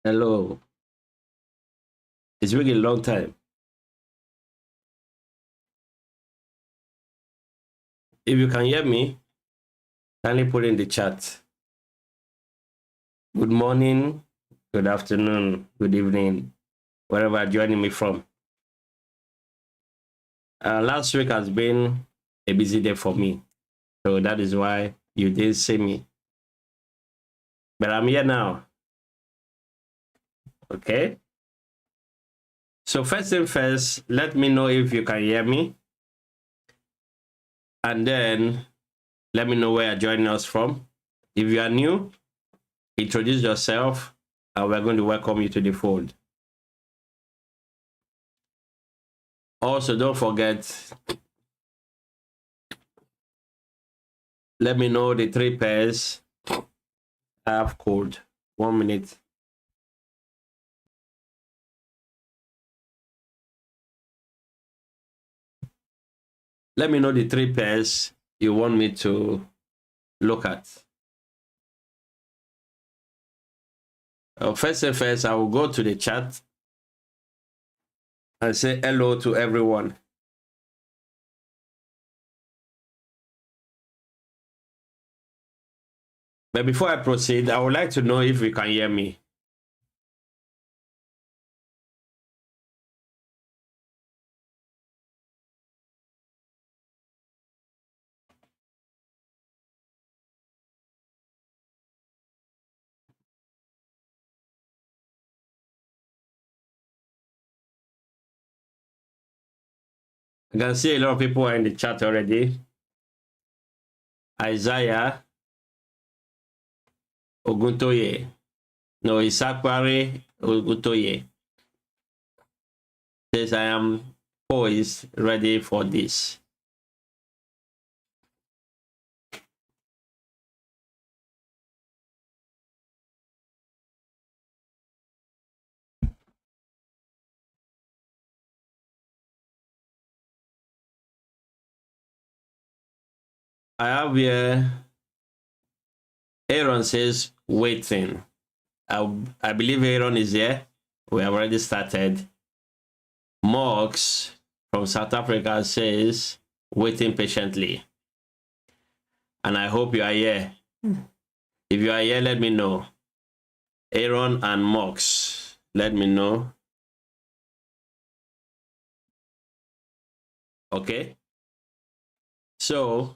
Hello. It's been a long time. If you can hear me, kindly put in the chat. Good morning, good afternoon, good evening, wherever you're joining me from. Last week has been a busy day for me, so that is why you didn't see me. But I'm here now. Okay. So first thing first, let me know if you can hear me. And then let me know where you're joining us from. If you are new, introduce yourself and we're going to welcome you to the fold. Also, don't forget, let me know the 3 pairs I have code. 1 minute. Let me know the 3 pairs you want me to look at. First and first, I will go to the chat and say hello to everyone. But before I proceed, I would like to know if you can hear me. I can see a lot of people are in the chat already. Isaiah Oguntoye. No, Isakwari Oguntoye says, I am poised, ready for this. I have here, Aaron says, waiting. I believe Aaron is here. We have already started. Mox from South Africa says, waiting patiently. And I hope you are here. If you are here, let me know. Aaron and Mox, let me know. Okay. So,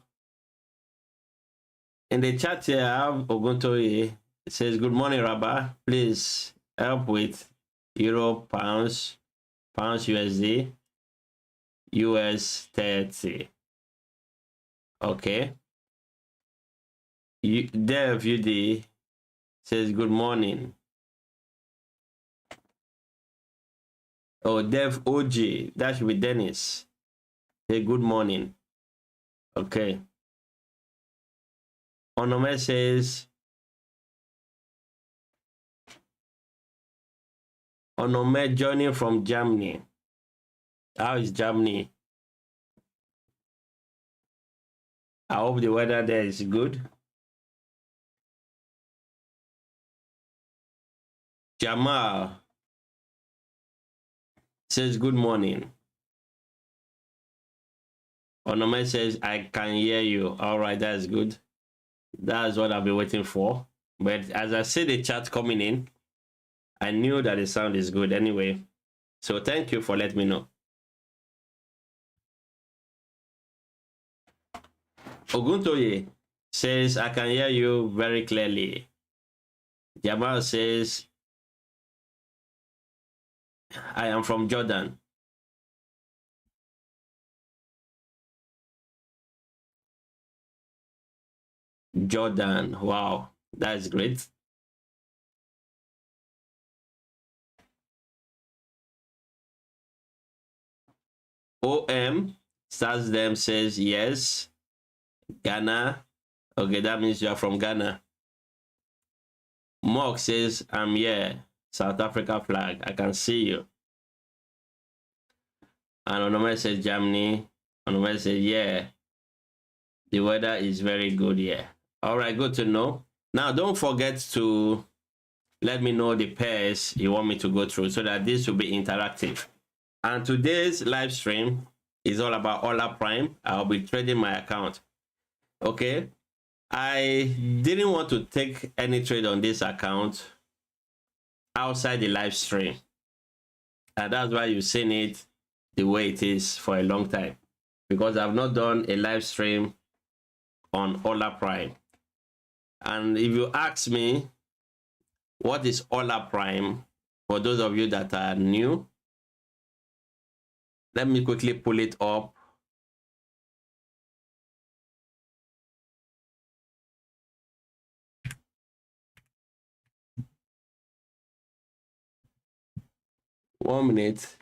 in the chat here, I have Oguntoye. It says, good morning, Raba. Please help with Euro, Pounds, USD, US 30. Okay. Dev UD says, good morning. Oh, Dev OG, that should be Dennis. Say, good morning. Okay. Onome says, Onome joining from Germany. How is Germany? I hope the weather there is good. Jamal says, good morning. Onome says, I can hear you. All right, that's good. That's what I've been waiting for. But as I see the chat coming in, I knew that the sound is good anyway. So thank you for letting me know. Oguntoye says, I can hear you very clearly. Jamal says, I am from Jordan. Jordan, wow, that's great. OM starts them says yes. Ghana, okay, that means you are from Ghana. Mark says, I'm here. South Africa flag, I can see you. And Onome says Germany. Onome says, yeah, the weather is very good here. All right, good to know. Now, don't forget to let me know the pairs you want me to go through so that this will be interactive. And today's live stream is all about Hola Prime. I'll be trading my account. Okay. I didn't want to take any trade on this account outside the live stream. And that's why you've seen it the way it is for a long time. Because I've not done a live stream on Hola Prime. And if you ask me, what is Hola Prime? For those of you that are new, let me quickly pull it up. One minute.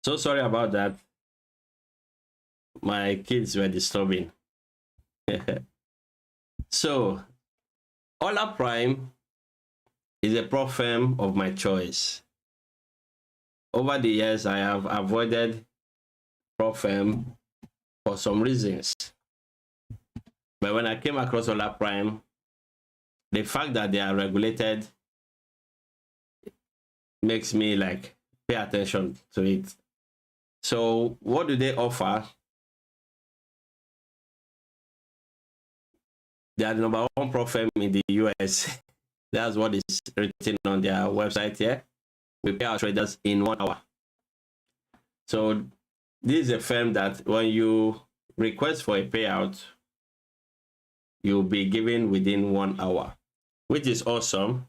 So sorry about that. My kids were disturbing. So, Hola Prime is a prop firm of my choice. Over the years, I have avoided prop firm for some reasons. But when I came across Hola Prime, the fact that they are regulated makes me like pay attention to it. So what do they offer? They are the #1 prop firm in the US. That's what is written on their website here. We pay our traders in 1 hour. So this is a firm that when you request for a payout, you'll be given within 1 hour, which is awesome.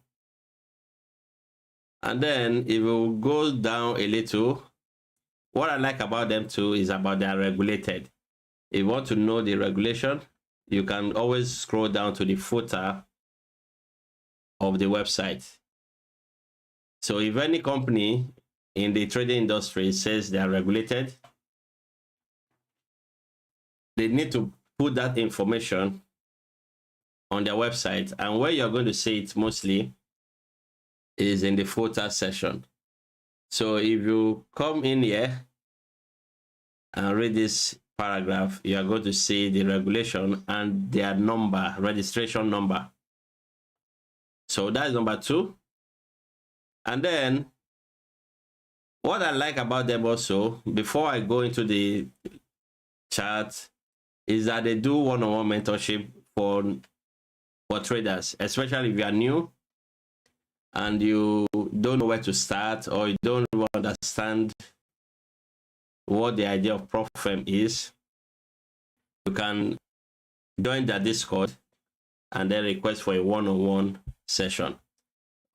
And then if you go down a little, what I like about them too is about they are regulated. If you want to know the regulation, you can always scroll down to the footer of the website. So if any company in the trading industry says they are regulated, they need to put that information on their website, and where you're going to see it mostly is in the footer section. So if you come in here and read this paragraph, you are going to see the regulation and their number, registration number. So that's number 2. And then what I like about them also, before I go into the chart, is that they do one-on-one mentorship for for traders, especially if you are new and you don't know where to start, or you don't understand what the idea of prop firm is. You can join the Discord and then request for a one-on-one session.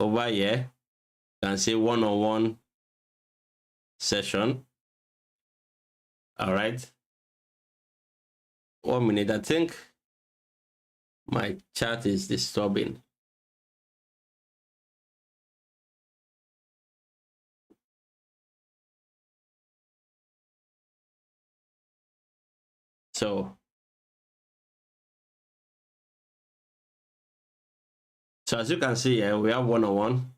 Over here, you can say one-on-one session. All right. 1 minute. I think my chat is disturbing. So as you can see here, we have one-on-one.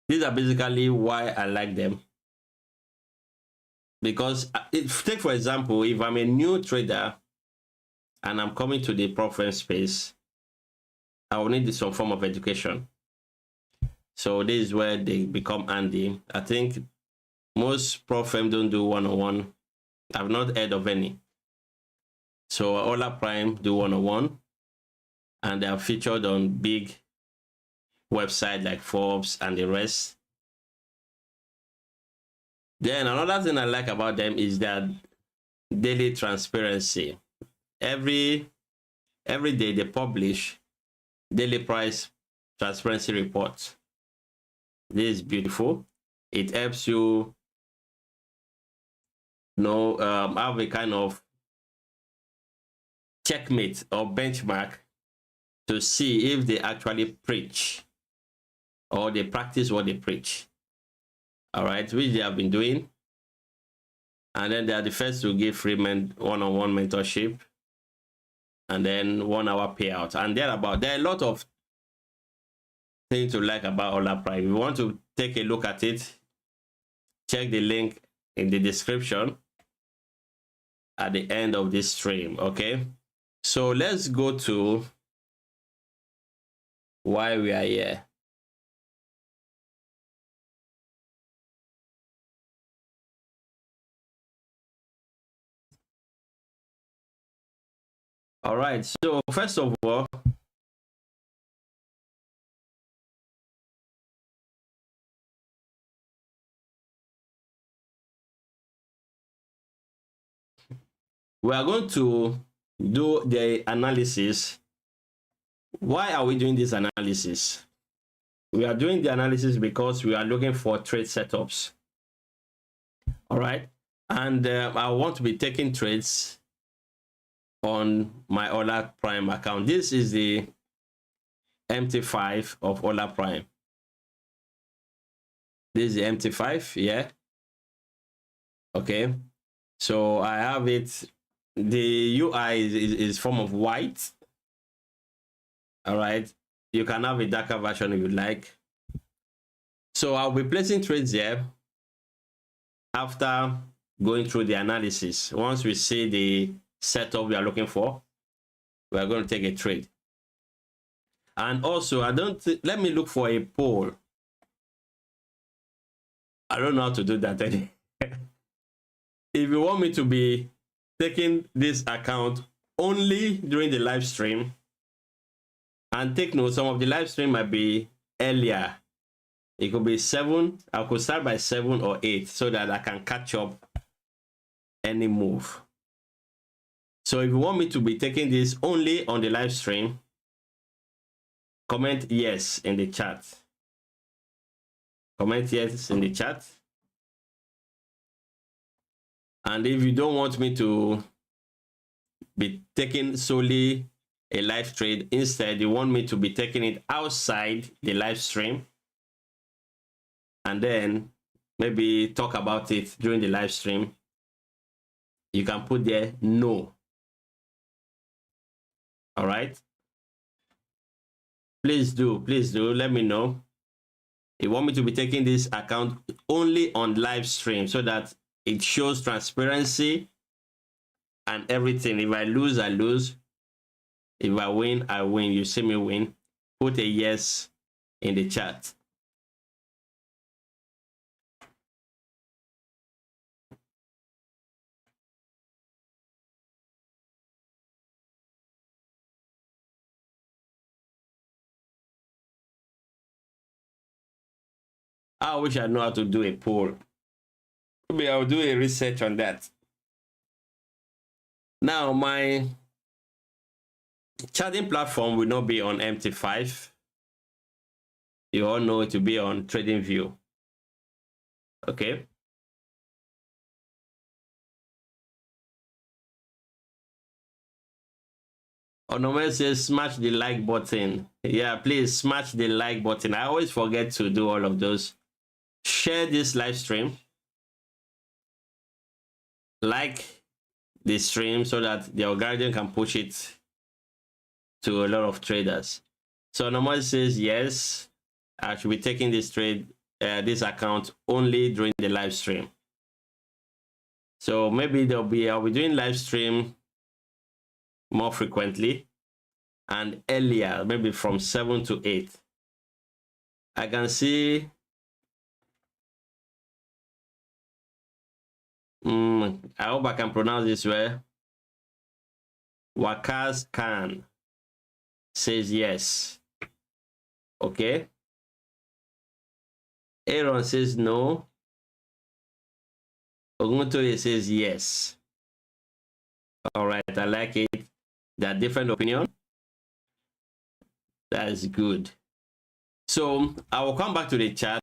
These are basically why I like them. Because take for example, if I'm a new trader and I'm coming to the prop firm space, I will need some form of education. So this is where they become handy. I think most prop firms don't do one-on-one. I've not heard of any. So Hola Prime do one-on-one, and they are featured on big websites like Forbes and the rest. Then another thing I like about them is that daily transparency. Every day they publish daily price transparency reports. This is beautiful. It helps you know, have a kind of checkmate or benchmark to see if they actually preach or they practice what they preach. All right, which they have been doing. And then they are the first to give free one-on-one mentorship, and then 1 hour payout. And there are a lot of things to like about Hola Prime. If you want to take a look at it, check the link in the description at the end of this stream. Okay, so let's go to why we are here. All right, so first of all, we are going to do the analysis. Why are we doing this analysis? We are doing the analysis because we are looking for trade setups. All right, and I want to be taking trades on my Hola Prime account. This is the MT5 of Hola Prime. This is the MT5, yeah. Okay, so I have it. The UI is form of white. All right, you can have a darker version if you like. So I'll be placing trades here after going through the analysis. Once we see the setup we are looking for, we are going to take a trade. And also, let me look for a poll. I don't know how to do that. If you want me to be taking this account only during the live stream, and take note, some of the live stream might be earlier. It could be 7. I could start by 7 or 8 so that I can catch up any move. So if you want me to be taking this only on the live stream, comment yes in the chat. Comment yes in the chat. And if you don't want me to be taking solely a live trade, instead you want me to be taking it outside the live stream, and then maybe talk about it during the live stream, you can put there no. All right, please do let me know. You want me to be taking this account only on live stream so that it shows transparency and everything. If I lose, I lose. If I win, I win. You see me win. Put a yes in the chat. I wish I know how to do a poll. Maybe I'll do a research on that. Now, my charting platform will not be on MT5. You all know it will be on TradingView. Okay. Onome says smash the like button. Yeah, please smash the like button. I always forget to do all of those. Share this live stream. Like the stream so that the algorithm can push it to a lot of traders. So Onome says yes, I should be taking this trade, this account only during the live stream. So maybe I'll be doing live stream more frequently and earlier, maybe from 7 to 8. I can see I hope I can pronounce this well. Wakas Khan says yes. Okay. Aaron says no. Oguntoye says yes. All right, I like it. There are different opinions. That is good. So I will come back to the chat.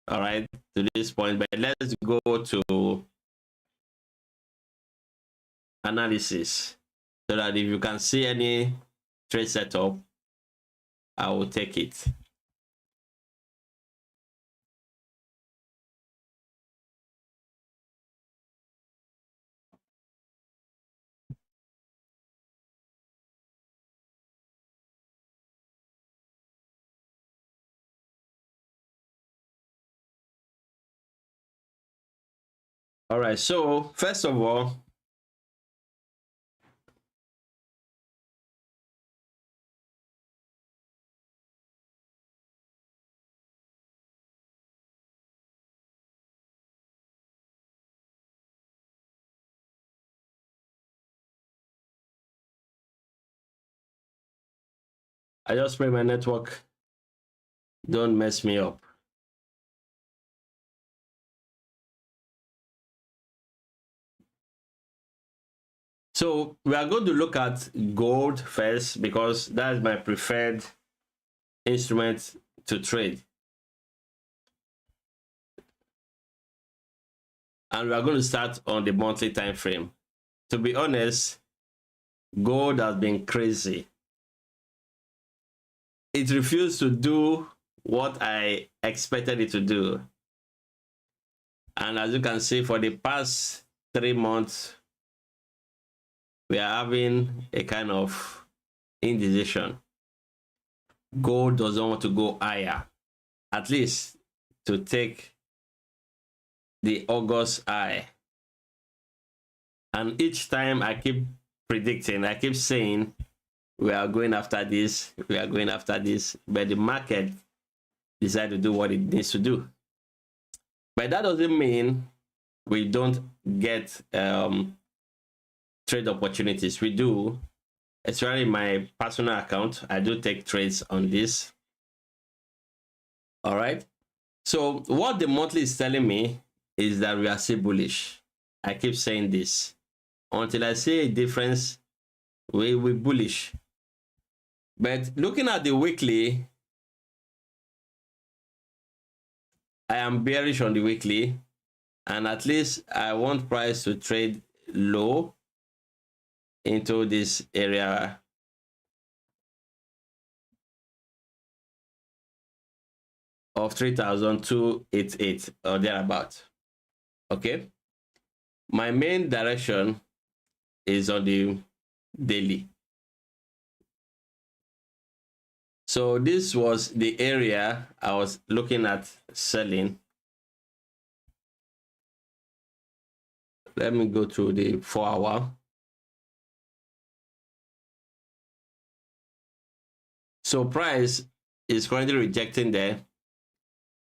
All right, to this point, but let's go to analysis so that if you can see any trade setup, I will take it. All right, so first of all, I just pray my network don't mess me up. So we are going to look at gold first because that is my preferred instrument to trade. And we are going to start on the monthly time frame. To be honest, gold has been crazy. It refused to do what I expected it to do. And as you can see, for the past 3 months, we are having a kind of indecision. Gold doesn't want to go higher, at least to take the August high. And each time I keep predicting, I keep saying, we are going after this, we are going after this, but the market decides to do what it needs to do. But that doesn't mean we don't get trade opportunities. We do, especially my personal account. I do take trades on this. All right. So what the monthly is telling me is that we are still bullish. I keep saying this. Until I see a difference, we're bullish. But looking at the weekly, I am bearish on the weekly. And at least I want price to trade low into this area of 3,288 or thereabout. Okay, my main direction is on the daily. So this was the area I was looking at selling. Let me go to the 4-hour. So price is currently rejecting there.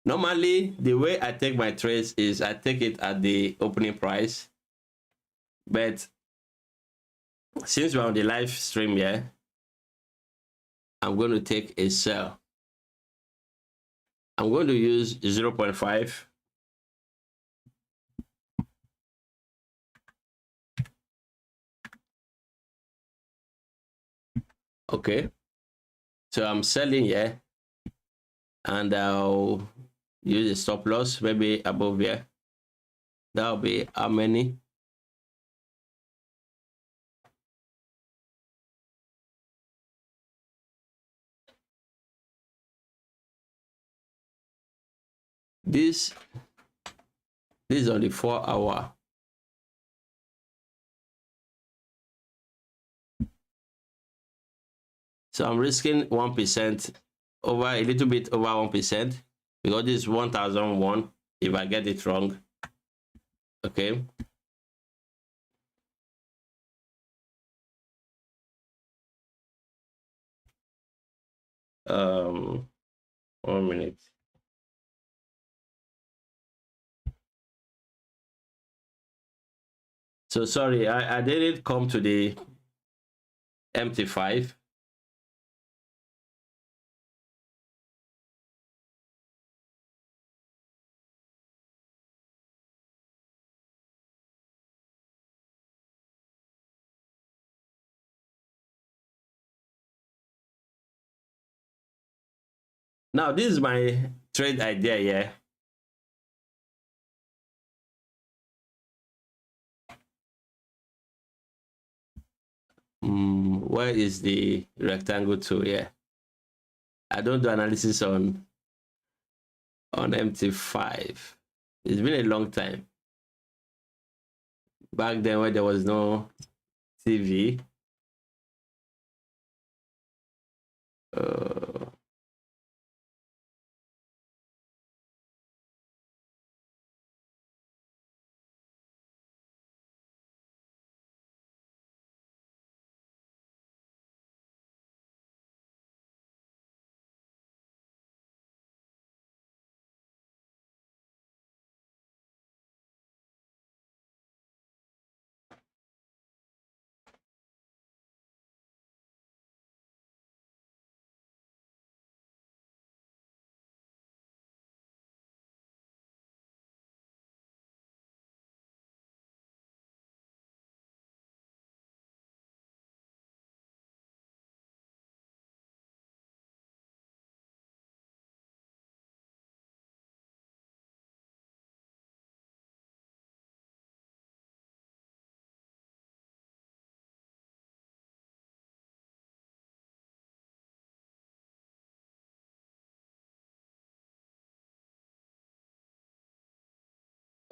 Normally, the way I take my trades is I take it at the opening price. But since we're on the live stream here, I'm going to take a sell. I'm going to use 0.5. Okay, so I'm selling here, and I'll use a stop loss maybe above here. That'll be how many? This is on the 4-hour. So I'm risking 1%, over a little bit over 1%, because this is 1001 if I get it wrong. Okay. Um 1 minute. So sorry, I didn't come to the MT5. Now this is my trade idea here. Where is the rectangle tool here? I don't do analysis on MT5. It's been a long time. Back then when there was no TV.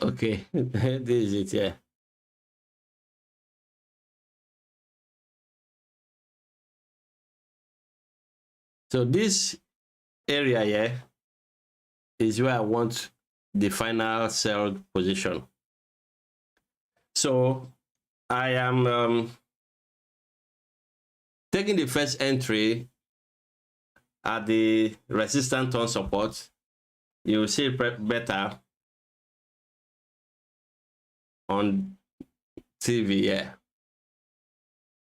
Okay, this is it, yeah. So this area here is where I want the final sell position. So I am taking the first entry at the resistance on support. You will see it better on TV, yeah.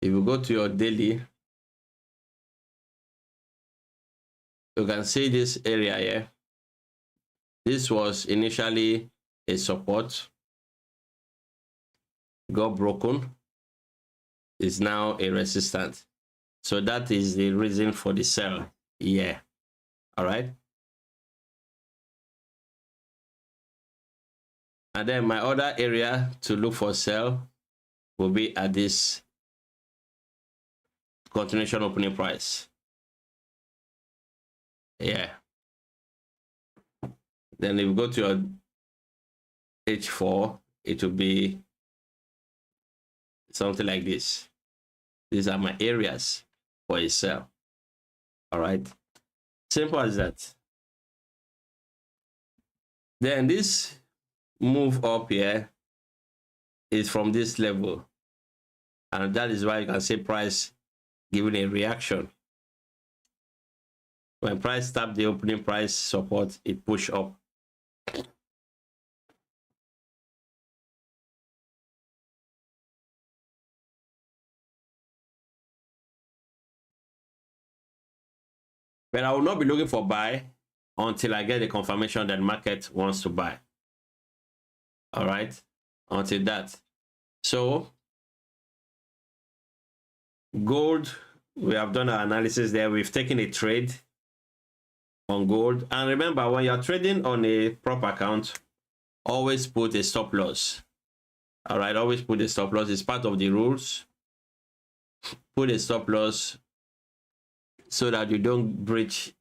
If you go to your daily, you can see this area here. This was initially a support, got broken, is now a resistance. So that is the reason for the sell here. All right. And then my other area to look for sell will be at this continuation opening price. Yeah. Then if you go to your H4, it will be something like this. These are my areas for a sell. All right. Simple as that. Then this move up here is from this level. And that is why you can see price giving a reaction. When price tap the opening price support, it push up. But I will not be looking for buy. until I get the confirmation that market wants to buy. All right, until that. So gold, we have done our analysis there. We've taken a trade on gold. And remember, when you're trading on a prop account, always put a stop loss. All right, always put a stop loss. It's part of the rules. Put a stop loss so that you don't breach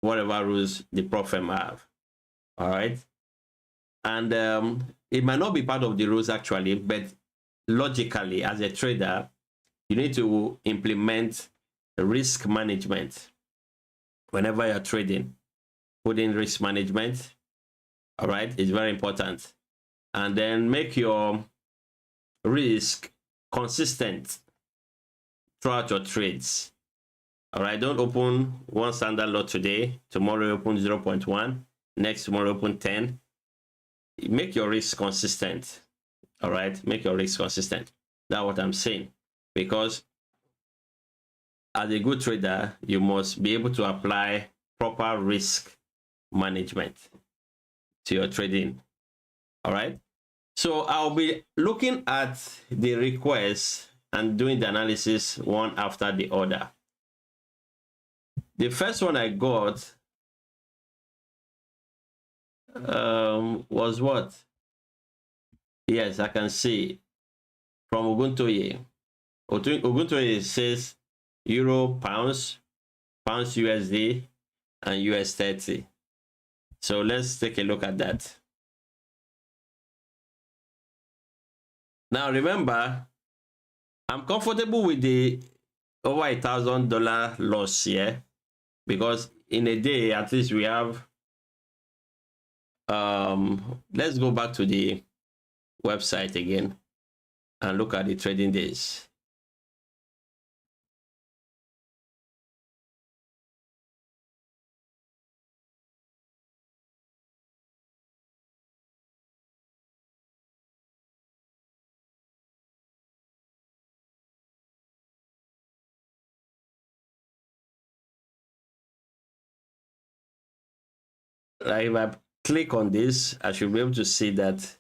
whatever rules the prop firm have. All right. And it might not be part of the rules actually, but logically, as a trader, you need to implement risk management whenever you're trading. Put in risk management. All right, it's very important. And then make your risk consistent throughout your trades. All right, don't open one standard lot today, tomorrow open 0.1, next tomorrow open 10. Make your risk consistent. All right, make your risk consistent. That's what I'm saying. Because as a good trader, you must be able to apply proper risk management to your trading. All right. So I'll be looking at the requests and doing the analysis one after the other. The first one I got was what? Yes, I can see from Ubuntu. Ubuntu says Euro, pounds, pounds USD, and US 30. So let's take a look at that. Now remember, I'm comfortable with the over $1,000 loss here, because in a day at least we have let's go back to the website again and look at the trading days. Like if I click on this, I should be able to see that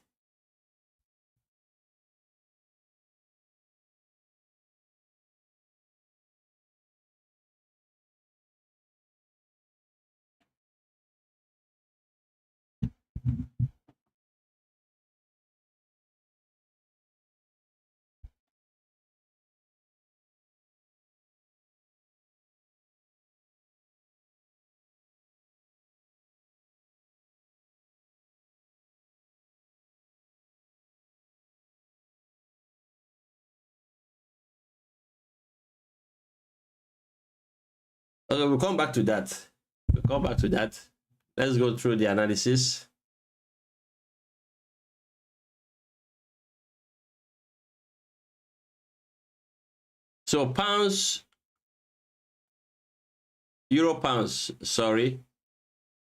okay, we'll come back to that. We'll come back to that. Let's go through the analysis. So pounds, euro pounds, sorry,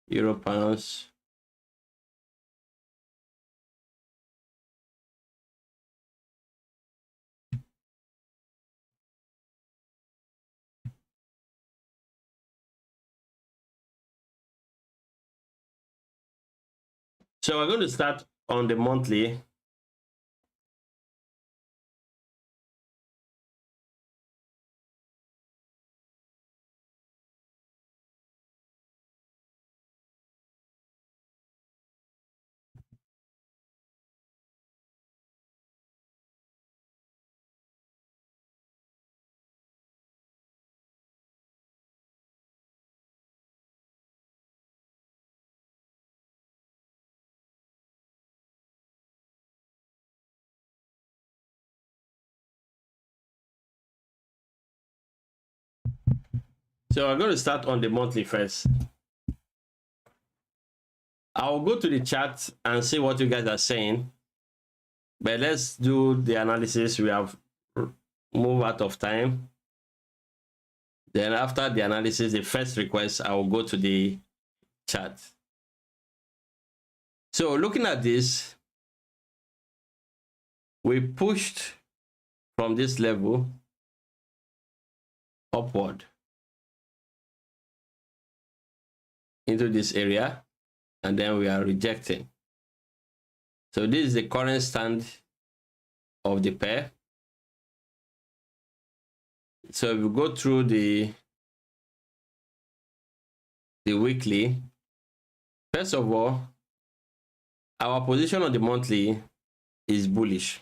euro pounds. So we're going to start on the monthly. So I'm going to start on the monthly first. I'll go to the chat and see what you guys are saying. But let's do the analysis. We have moved out of time. Then after the analysis, the first request, I will go to the chat. So looking at this, we pushed from this level upward. into this area, and then we are rejecting. So this is the current stand of the pair. So if we go through the weekly, first of all, our position on the monthly is bullish.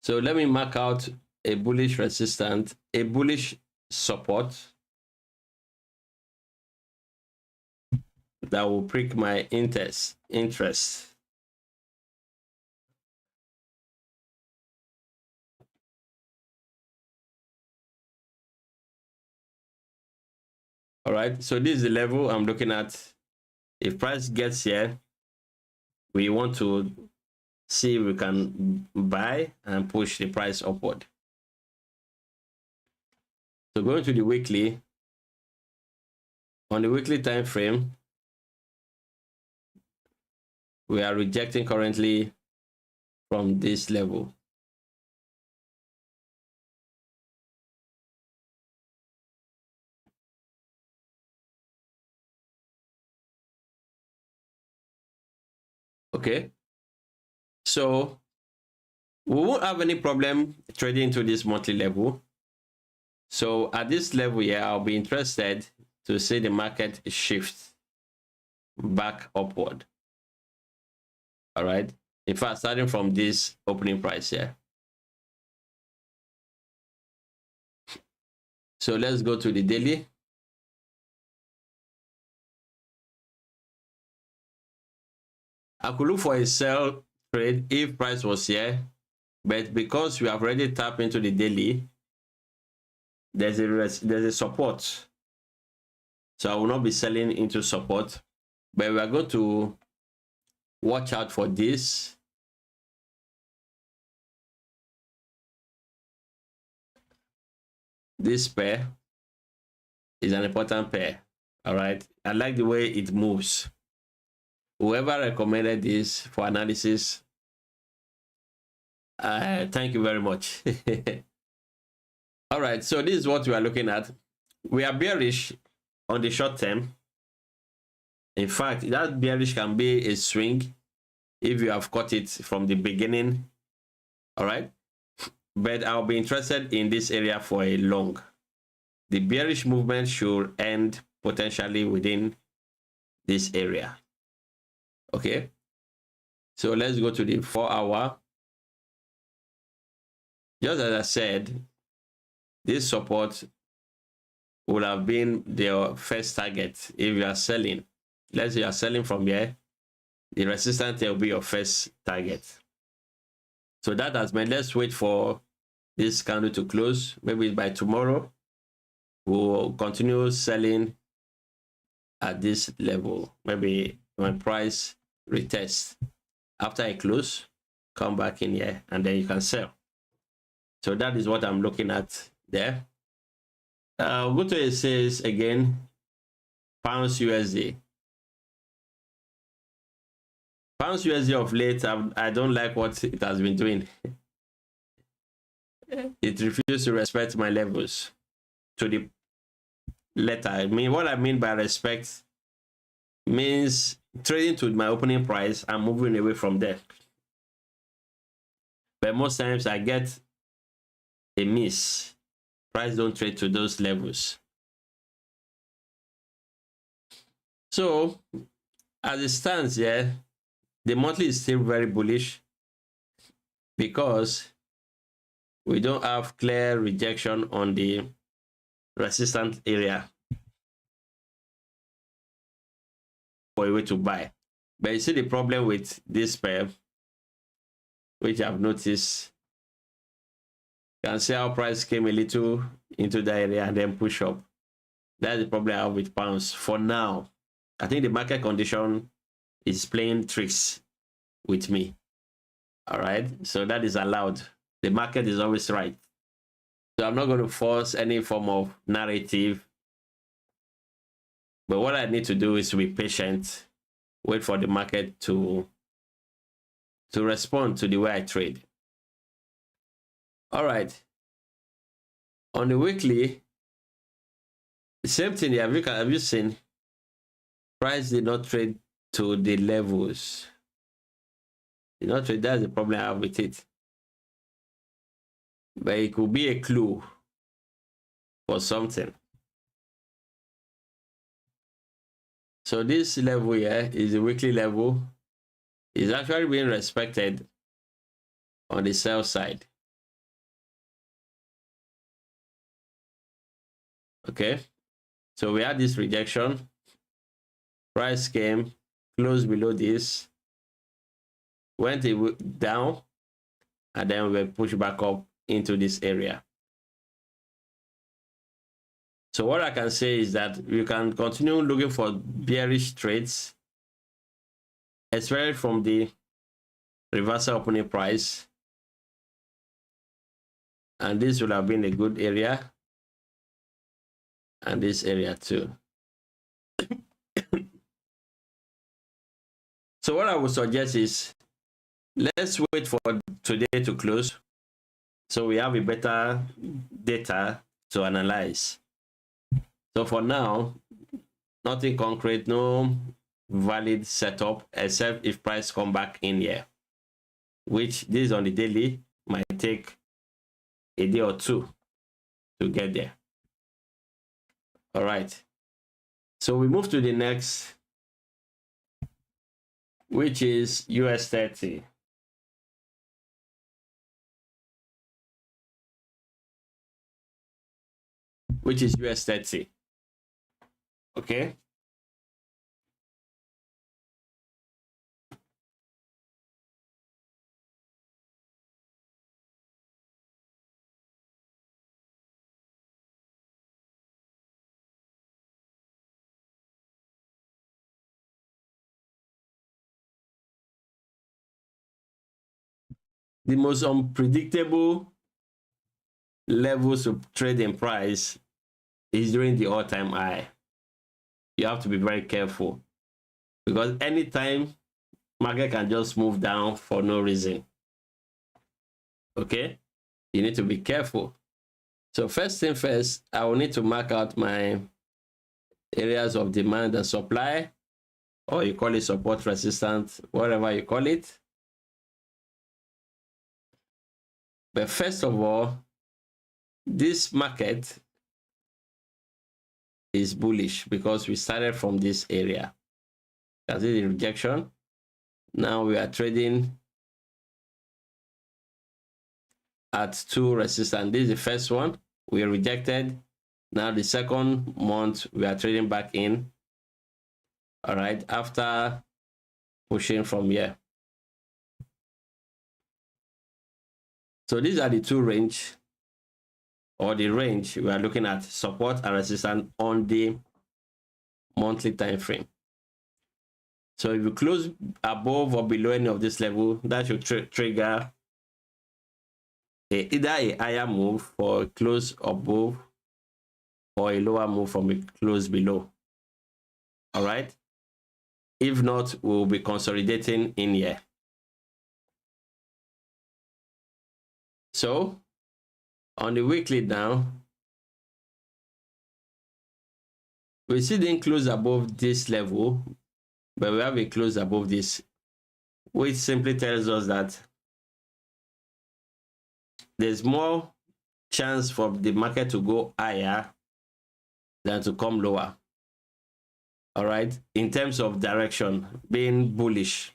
So let me mark out a bullish resistance, a bullish support that will prick my interest. All right, so this is the level I'm looking at. If price gets here, we want to see if we can buy and push the price upward. So going to the weekly, on the weekly time frame, we are rejecting currently from this level. Okay, so we won't have any problem trading to this monthly level. So at this level here, I'll be interested to see the market shift back upward. All right, in fact, starting from this opening price here. So let's go to the daily. I could look for a sell trade if price was here, but because we have already tapped into the daily, there's a support. So I will not be selling into support, but we are going to watch out for this. This pair is an important pair. All right, I like the way it moves. Whoever recommended this for analysis, thank you very much. All right, so this is what we are looking at. We are bearish on the short term. In fact, that bearish can be a swing if you have caught it from the beginning. All right, but I'll be interested in this area for a long. The bearish movement should end potentially within this area. Okay, so let's go to the 4 hour. Just as I said, this support would have been their first target if you are selling. Let's say you are selling from here, the resistance will be your first target. So that has meant let's wait for this candle to close. Maybe by tomorrow we'll continue selling at this level. Maybe when price retest after I close, come back in here and then you can sell. So that is what I'm looking at there. Go to it says again, pounds USD. Pounds USD of late, I don't like what it has been doing. It refuses to respect my levels to the letter. I mean, what I mean by respect means trading to my opening price and moving away from there. But most times I get a miss. Price don't trade to those levels. So as it stands here, the monthly is still very bullish because we don't have clear rejection on the resistance area for a way to buy. But you see the problem with this pair, which I've noticed. You can see how price came a little into the area and then push up. That's the problem I have with pounds for now. I think the market condition is playing tricks with me. All right, so that is allowed. The market is always right. So I'm not going to force any form of narrative. But what I need to do is to be patient, wait for the market to respond to the way I trade. All right. On the weekly, Same thing here. Have you seen price did not trade to the levels? Did not trade. That's the problem I have with it. But it could be a clue for something. So this level here is the weekly level. It's actually being respected on the sell side. Okay, so we had this rejection. Price came, closed below this, went down, and then we pushed back up into this area. So what I can say is that you can continue looking for bearish trades, especially from the reversal opening price. And this would have been a good area. And this area too. So what I would suggest is, let's wait for today to close, so we have a better data to analyze. So for now, nothing concrete, no valid setup, except if price come back in here, which this on the daily might take a day or two to get there. All right, so we move to the next, which is US 30. Which is US 30. Okay. The most unpredictable levels of trading price is during the all-time high. You have to be very careful, because anytime market can just move down for no reason. Okay, you need to be careful. So first thing first, I will need to mark out my areas of demand and supply, or you call it support, resistance, whatever you call it. But first of all, this market is bullish because we started from this area. That's the rejection. Now we are trading at two resistance. This is the first one we rejected. Now the second month we are trading back in. All right, after pushing from here. So these are the two range, or the range we are looking at, support and resistance on the monthly time frame. So if you close above or below any of this level, that should trigger either a higher move for a close above, or a lower move from a close below. All right, if not, we'll be consolidating in here. So on the weekly now, we see didn't close above this level, but we have a close above this, which simply tells us that there's more chance for the market to go higher than to come lower. All right, in terms of direction, being bullish.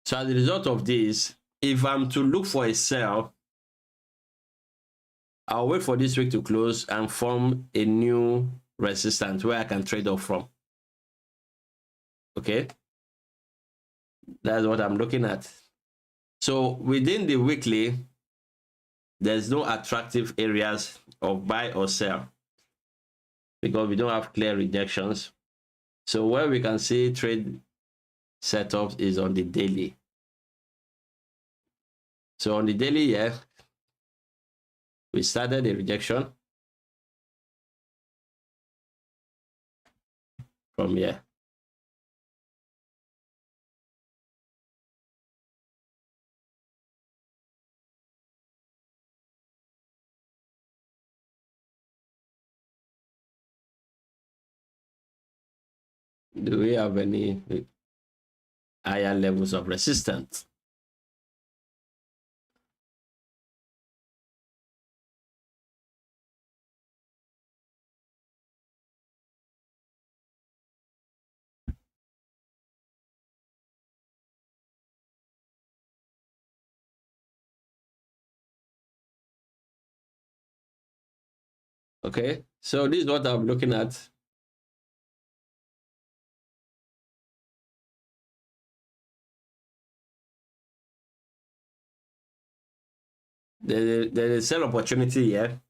So as a result of this, if I'm to look for a sell, I'll wait for this week to close and form a new resistance where I can trade off from. Okay, that's what I'm looking at. So within the weekly, there's no attractive areas of buy or sell because we don't have clear rejections. So where we can see trade setups is on the daily. So on the daily here, we started a rejection from here. Do we have any higher levels of resistance? Okay, so this is what I'm looking at. There's a sell opportunity here.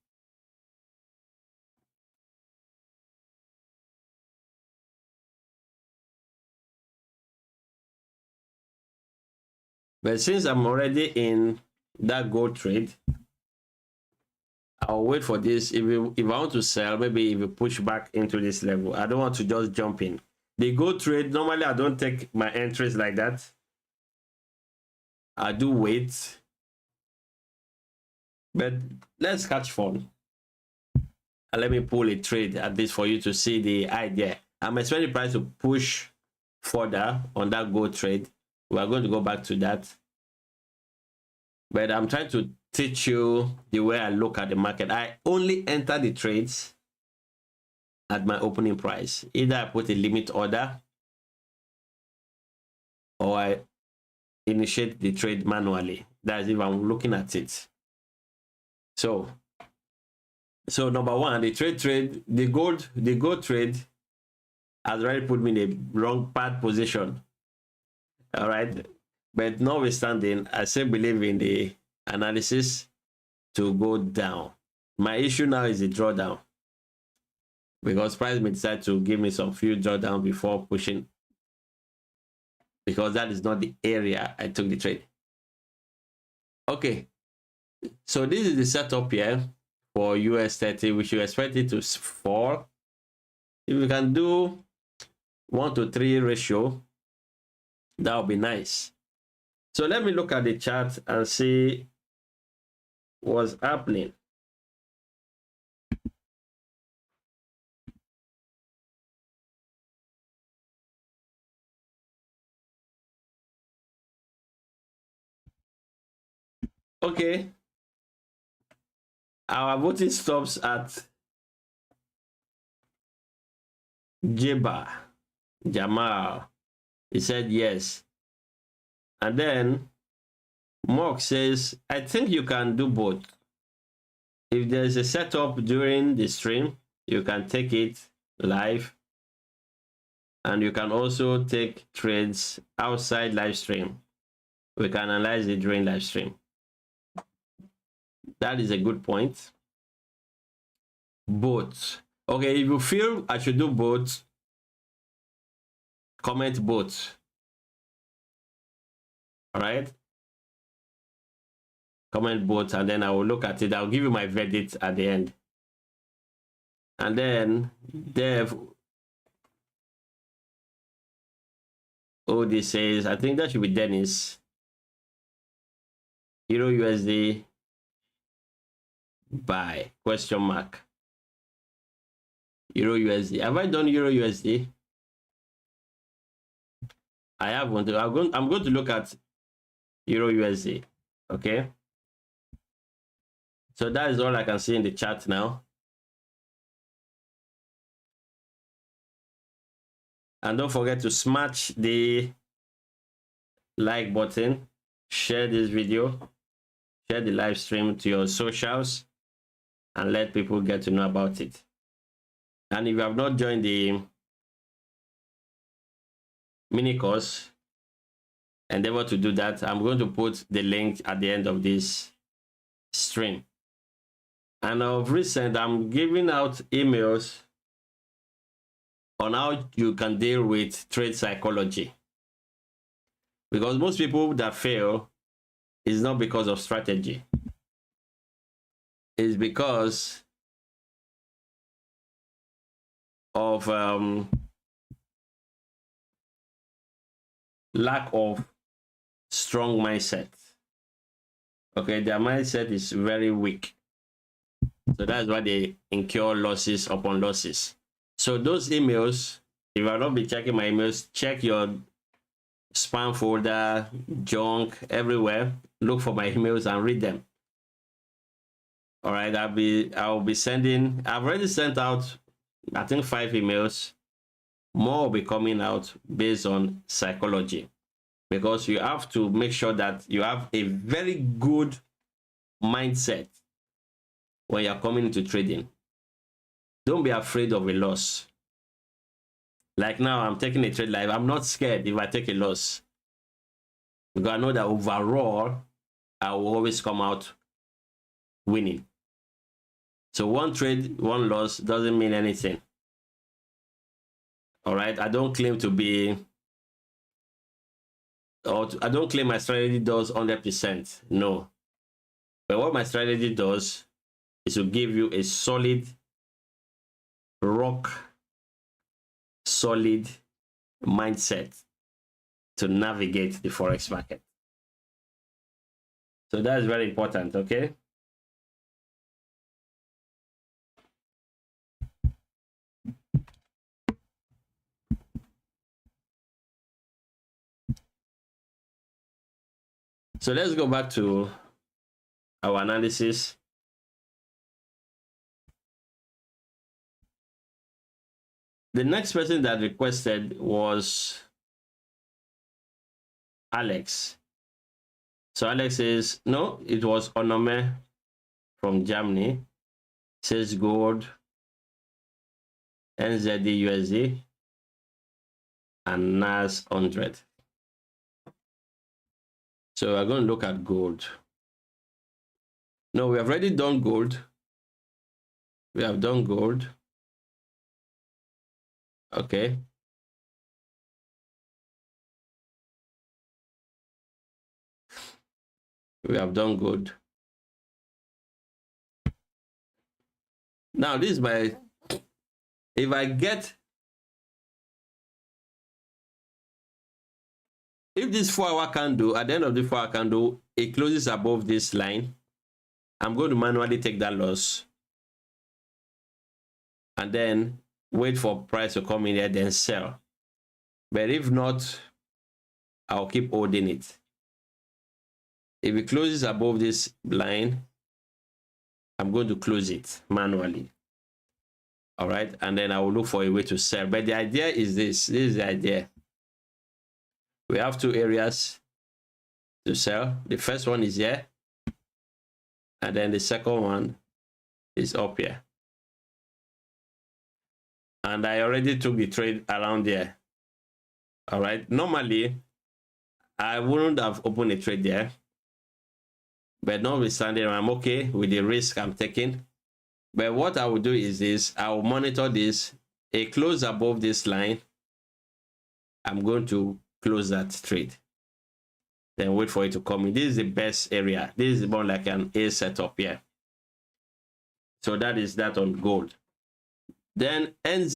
But since I'm already in that gold trade, I'll wait for this. If I want to sell, maybe if you push back into this level, I don't want to just jump in. The gold trade, normally I don't take my entries like that. I do wait. But let's catch fun. And let me pull a trade at this for you to see the idea. I'm expecting the price to push further on that gold trade. We are going to go back to that. But I'm trying to teach you the way I look at the market. I only enter the trades at my opening price. Either I put a limit order or I initiate the trade manually. That's if I'm looking at it. So number one, the gold trade has already put me in the wrong bad position. All right. But notwithstanding, I still believe in the analysis to go down. My issue now is the drawdown, because price may decide to give me some few drawdown before pushing, because that is not the area I took the trade. Okay, so this is the setup here for US30. We should expect it to fall. If we can do 1-to-3 ratio, that would be nice. So let me look at the chart and see what's happening. Okay, our voting stops at Jamal. He said yes. And then Mark says, I think you can do both. If there's a setup during the stream, you can take it live. And you can also take trades outside live stream. We can analyze it during live stream. That is a good point. Both. Okay, if you feel I should do both, comment both. All right. Comment both, and then I will look at it. I'll give you my verdict at the end. And then Dev OD says, I think that should be Dennis. Euro USD buy, question mark. Euro USD. Have I done Euro USD? I haven't. I'm going to look at Euro USD. Okay. So that is all I can see in the chat now. And don't forget to smash the like button, share this video, share the live stream to your socials, and let people get to know about it. And if you have not joined the mini course, endeavor to do that. I'm going to put the link at the end of this stream. And of recent, I'm giving out emails on how you can deal with trade psychology. Because most people that fail is not because of strategy. It's because of lack of strong mindset. Okay, their mindset is very weak. So that's why they incur losses upon losses. So those emails If I've not been checking my emails, check your spam folder, junk, everywhere. Look for my emails and read them. All right, I'll be sending. I've already sent out, I think, 5 emails. More will be coming out based on psychology, because you have to make sure that you have a very good mindset when you're coming into trading. Don't be afraid of a loss. Like now, I'm taking a trade live. I'm not scared if I take a loss, because I know that overall, I will always come out winning. So one trade, one loss doesn't mean anything. All right, I don't claim to be, I don't claim my strategy does 100%. No. But what my strategy does is to give you a solid, rock solid mindset to navigate the forex market. So that's very important, okay? So let's go back to our analysis. The next person that requested was Alex. So Alex says, no, it was Onome from Germany. Says gold, NZD USD, and NAS 100. So we're going to look at gold. No, we have already done gold. We have done gold. Okay. We have done gold. Now this is my, if I get, if this 4-hour candle, at the end of the 4-hour candle, it closes above this line, I'm going to manually take that loss and then wait for price to come in here, then sell. But if not, I'll keep holding it. If it closes above this line, I'm going to close it manually. All right, and then I will look for a way to sell. But the idea is this. This is the idea. We have 2 areas to sell. The first one is here, and then the second one is up here. And I already took the trade around there. All right, normally I wouldn't have opened a trade there, but notwithstanding, I'm okay with the risk I'm taking. But what I will do is this: I will monitor this. A close above this line, I'm going to close that trade, then wait for it to come in. This is the best area. This is more like an A setup here. So that is that on gold. Then NZ.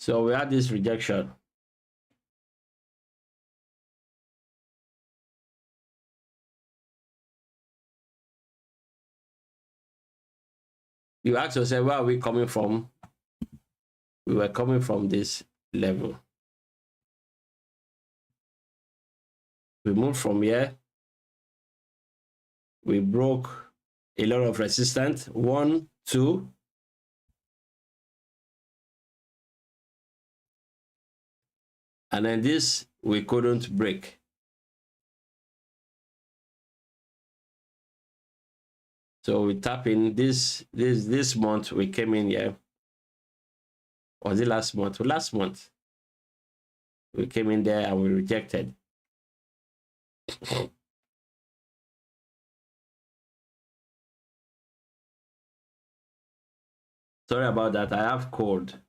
So we had this rejection. You ask yourself, where are we coming from? We were coming from this level. We moved from here. We broke a lot of resistance. 1, 2. And then this we couldn't break. So we tap in this month. We came in here. Was it last month? Last month we came in there and we rejected. Sorry about that. I have cold,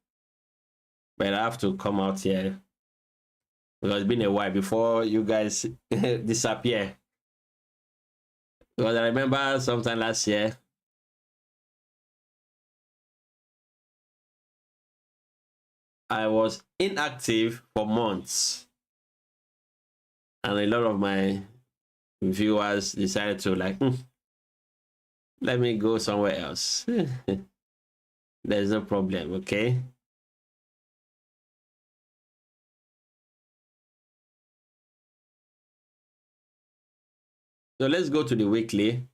but I have to come out here because it's been a while before you guys disappear. Because I remember sometime last year, I was inactive for months, and a lot of my viewers decided to like, let me go somewhere else. There's no problem, okay? So let's go to the weekly.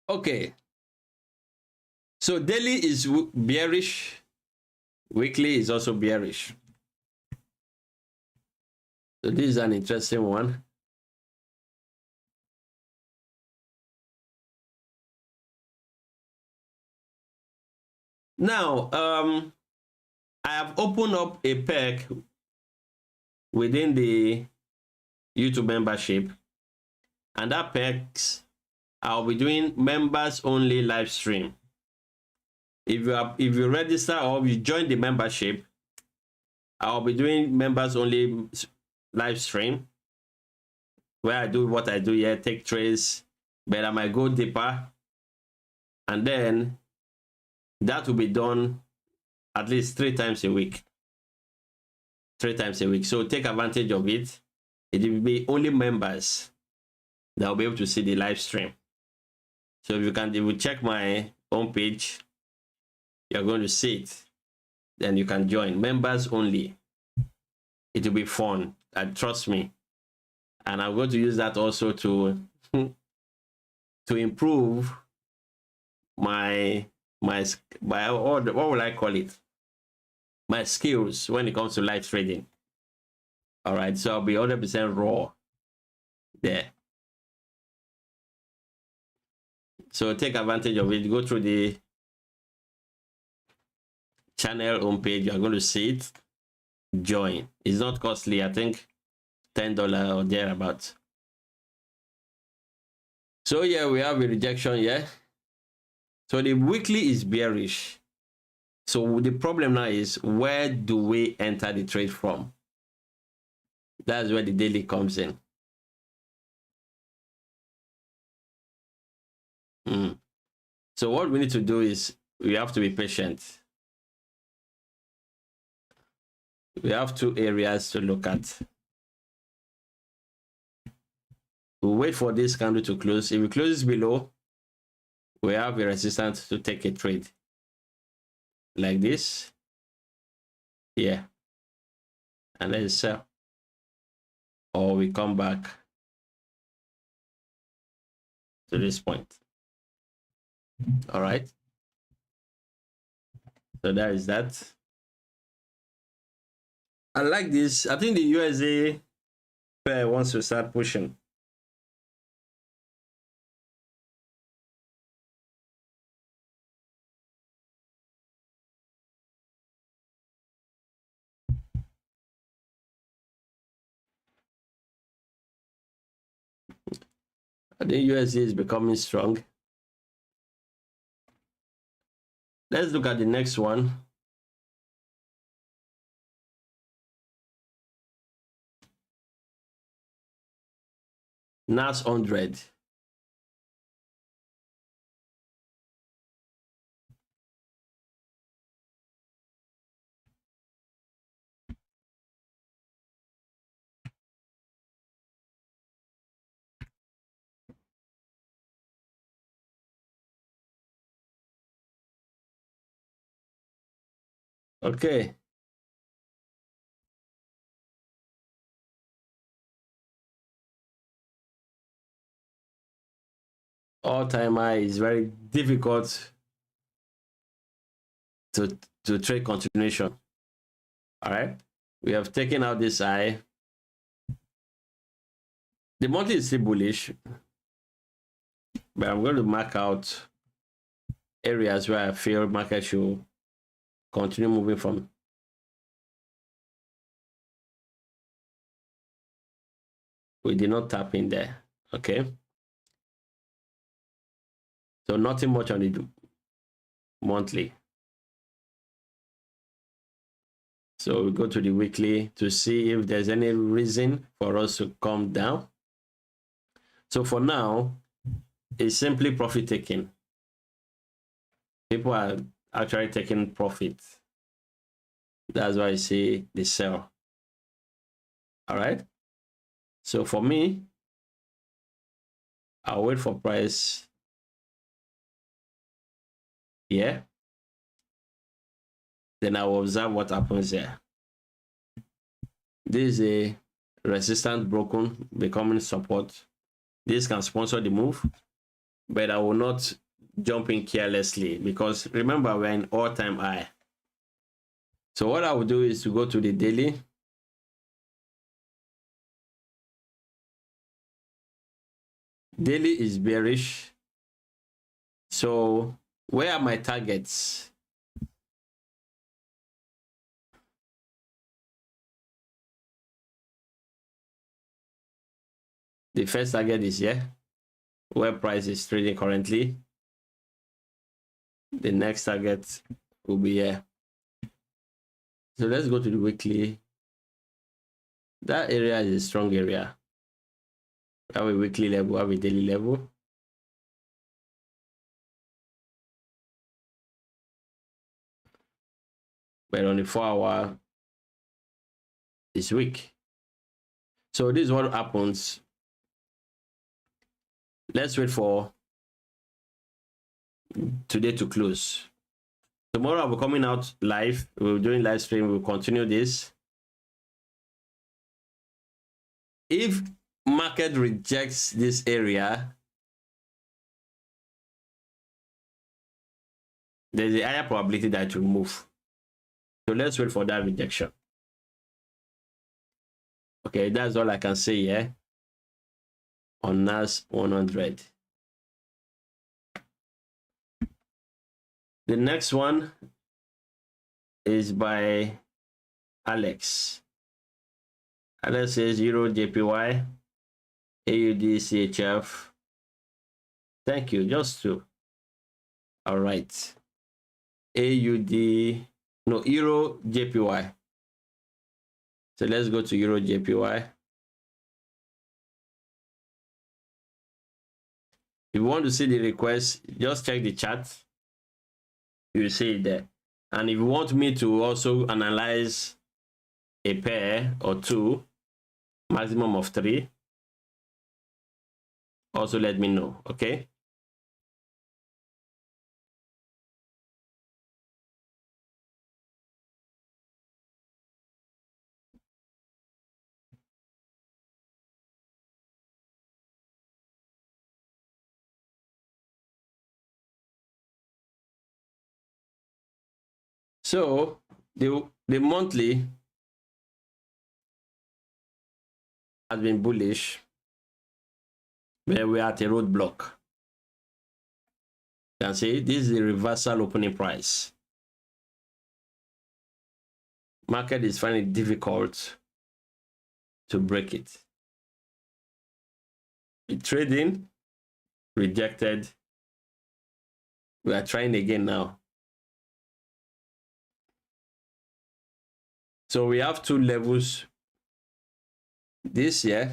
Okay. So daily is bearish. Weekly is also bearish. So this is an interesting one. Now, I have opened up a perk within the YouTube membership, and that perks, I'll be doing members only live stream. If you register or you join the membership, I'll be doing members only live stream where I do what I do here, take trades, but I might go deeper, and then that will be done at least 3 times a week. 3 times a week. So take advantage of it. It will be only members that will be able to see the live stream. So if you check my homepage, you're going to see it. Then you can join. Members only. It will be fun. And trust me. And I'm going to use that also to improve my what will I call it? My skills when it comes to live trading. All right, so I'll be 100% raw there. So take advantage of it. Go through the channel homepage. You're going to see it. Join. It's not costly. I think $10 or thereabouts. So yeah, we have a rejection here. So the weekly is bearish. So the problem now is, where do we enter the trade from? That's where the daily comes in. So what we need to do is we have to be patient. We have 2 areas to look at. We'll wait for this candle to close. If it closes below, we have a resistance to take a trade like this. Yeah. And then sell. Or we come back to this point. All right. So that is that. I like this. I think the USA pair wants to start pushing. I think USD is becoming strong. Let's look at the next one. NAS 100. Okay. All-time high is very difficult to trade continuation. All right, we have taken out this high. The monthly is still bullish, but I'm going to mark out areas where I feel market should continue moving from. We did not tap in there. Okay, so nothing much on the monthly. So we go to the weekly to see if there's any reason for us to come down. So for now, it's simply profit taking. People are actually taking profit. That's why I say they sell. All right. So for me, I'll wait for price. Yeah. Then I will observe what happens there. This is a resistance broken, becoming support. This can sponsor the move, but I will not jump in carelessly because remember we're in all-time high. So what I will do is to go to the daily. Daily is bearish. So where are my targets? The first target is here, where price is trading currently. The next target will be here. So let's go to the weekly. That area is a strong area. We have a weekly level, we have a daily level. But on the 4-hour, it's weak. So this is what happens. Let's wait for today to close. Tomorrow I'll be coming out live. We're doing live stream. We'll continue this. If market rejects this area, there's a higher probability that it will move. So let's wait for that rejection. Okay, that's all I can say here on NAS 100. The next one is by Alex. Alex says Euro JPY, AUD CHF. Thank you, just two. All right. AUD, no, Euro JPY. So let's go to Euro JPY. If you want to see the request, just check the chat. You'll see it there. And if you want me to also analyze a pair or two, maximum of 3, also let me know, okay? So the monthly has been bullish, but we are at a roadblock. You can see this is the reversal opening price. Market is finding it difficult to break it. It's trading, rejected. We are trying again now. So we have two levels. This here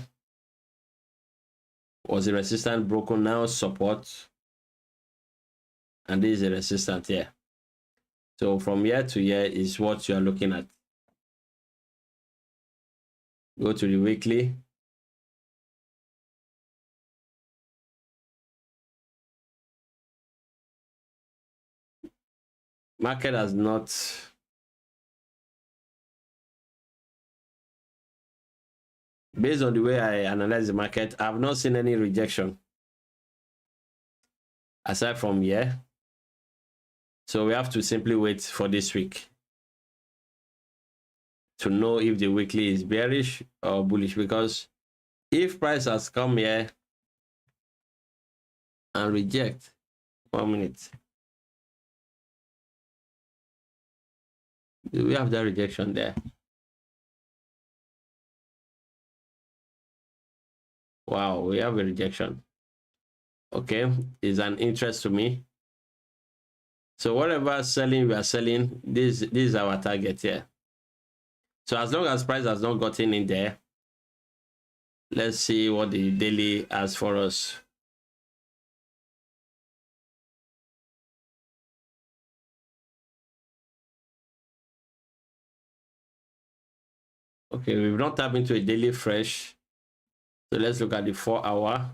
was a resistance broken, now support. And this is a resistance here. So from here to here is what you are looking at. Go to the weekly. Market has not based on the way I analyze the market, I have not seen any rejection aside from here. So we have to simply wait for this week. to know if the weekly is bearish or bullish, because if price has come here and reject, 1 minute, do we have that rejection there? Wow, we have a rejection. Okay, is an interest to me. So whatever selling we are selling, this is our target here. So as long as price has not gotten in there, let's see what the daily has for us. Okay, we've not tapped into a daily fresh. So let's look at the 4 hour.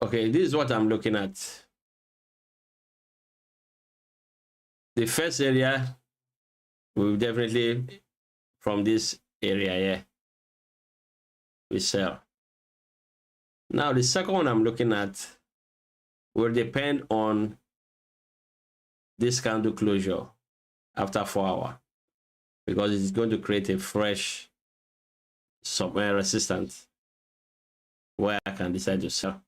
Okay, this is what I'm looking at. The first area will definitely from this area here, we sell. Now the second one I'm looking at will depend on this candle closure after 4 hours, because it's going to create a fresh somewhere resistance where I can decide to sell.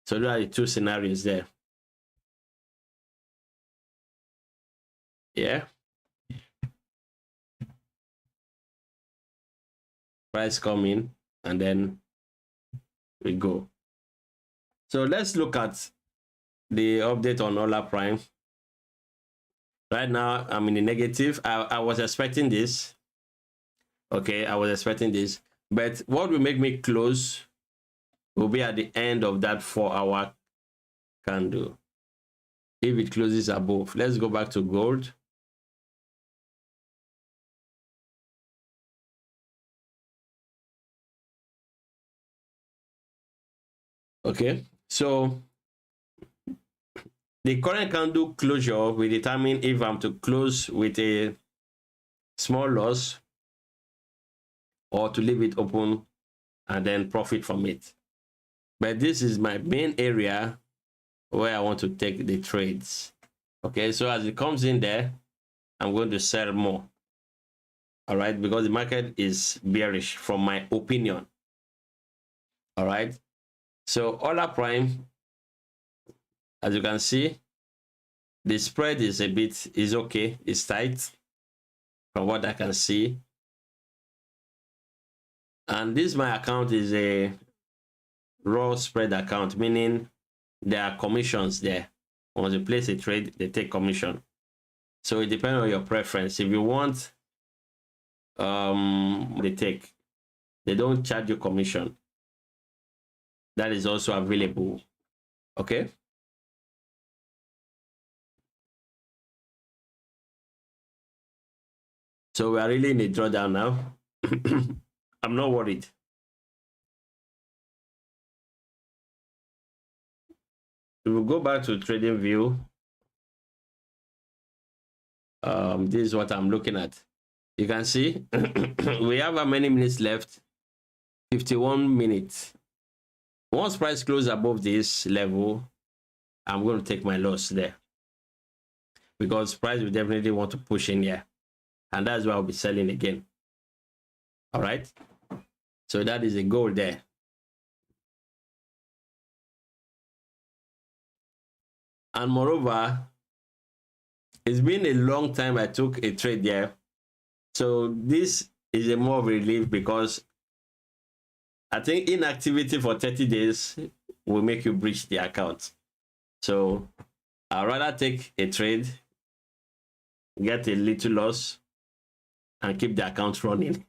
So there are the two scenarios there. Yeah. Price come in and then we go. So let's look at the update on Hola Prime. Right now, I'm in the negative. I was expecting this. Okay, I was expecting this. But what will make me close will be at the end of that 4 hour candle. If it closes above, let's go back to gold. Okay, so the current candle closure will determine if I'm to close with a small loss or to leave it open and then profit from it. But this is my main area where I want to take the trades. Okay, so as it comes in there, I'm going to sell more. All right, because the market is bearish from my opinion. All right, so Hola Prime, as you can see, the spread is okay, it's tight from what I can see. And this my account is a raw spread account, meaning there are commissions there. Once you place a trade, they take commission. So it depends on your preference. If you want, they don't charge you commission. That is also available. Okay. So we are really in a drawdown now. I'm not worried. We will go back to trading view. This is what I'm looking at. You can see we have how many minutes left? 51 minutes. Once price closes above this level, I'm going to take my loss there, because price will definitely want to push in here, and that's why I'll be selling again. All right, so that is a goal there. And moreover, it's been a long time I took a trade there, so this is a more of a relief, because I think inactivity for 30 days will make you breach the account. So I'd rather take a trade, get a little loss, and keep the account running.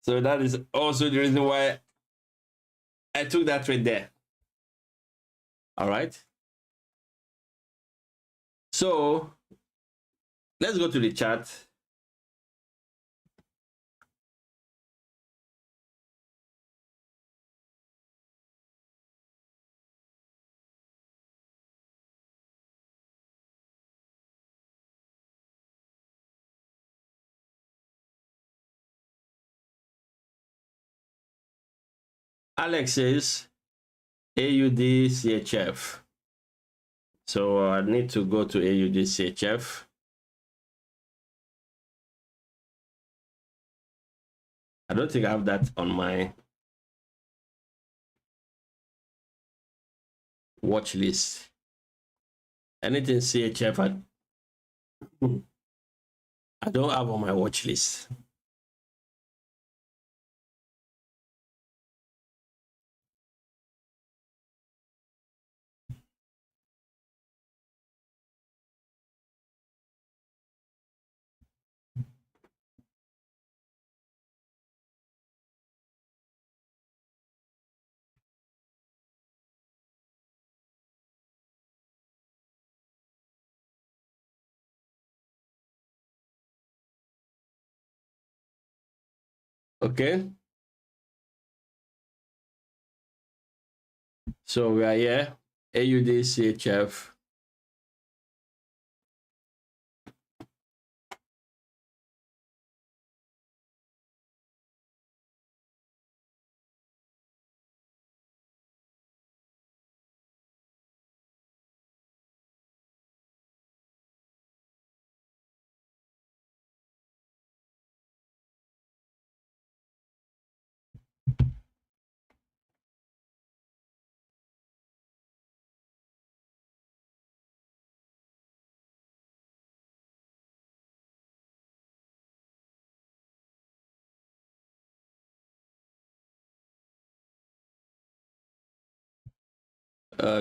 So that is also the reason why I took that trade there. All right. So let's go to the chart. Alex says AUD CHF. So I need to go to AUD CHF. I don't think I have that on my watch list. Anything CHF I don't have on my watch list. Okay. So we are here. AUD CHF.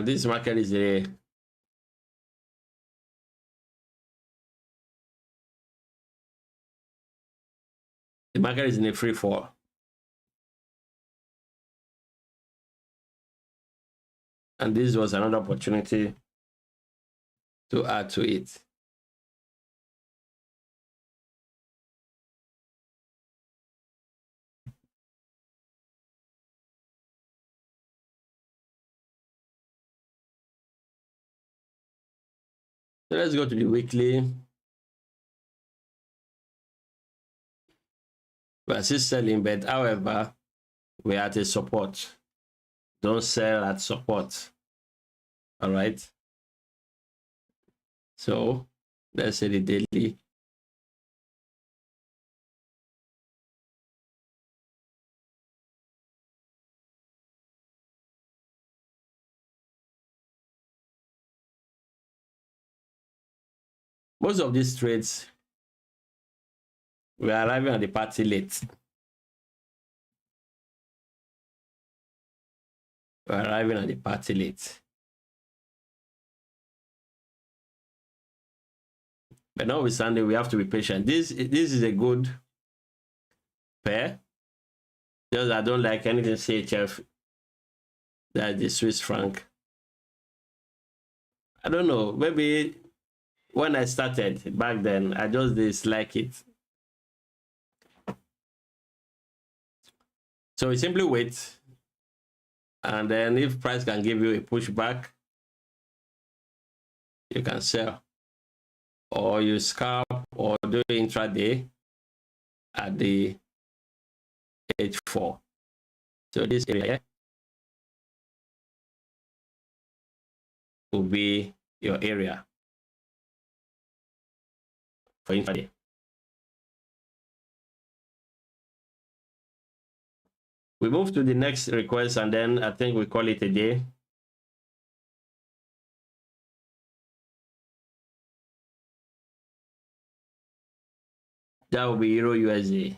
This market is the market is in a free fall. And this was another opportunity to add to it. So let's go to the weekly. We are still selling, but however, we are at a support. Don't sell at support. All right. So let's say the daily. Most of these trades, we are arriving at the party late. We're arriving at the party late. But notwithstanding, we have to be patient. This is a good pair. Just I don't like anything CHF. That's the Swiss franc. I don't know. Maybe when I started back then, I just dislike it. So we simply wait. And then if price can give you a pushback, you can sell. Or you scalp or do intraday at the H4. So this area will be your area for intraday. We move to the next request, and then I think we call it a day. That will be Euro USD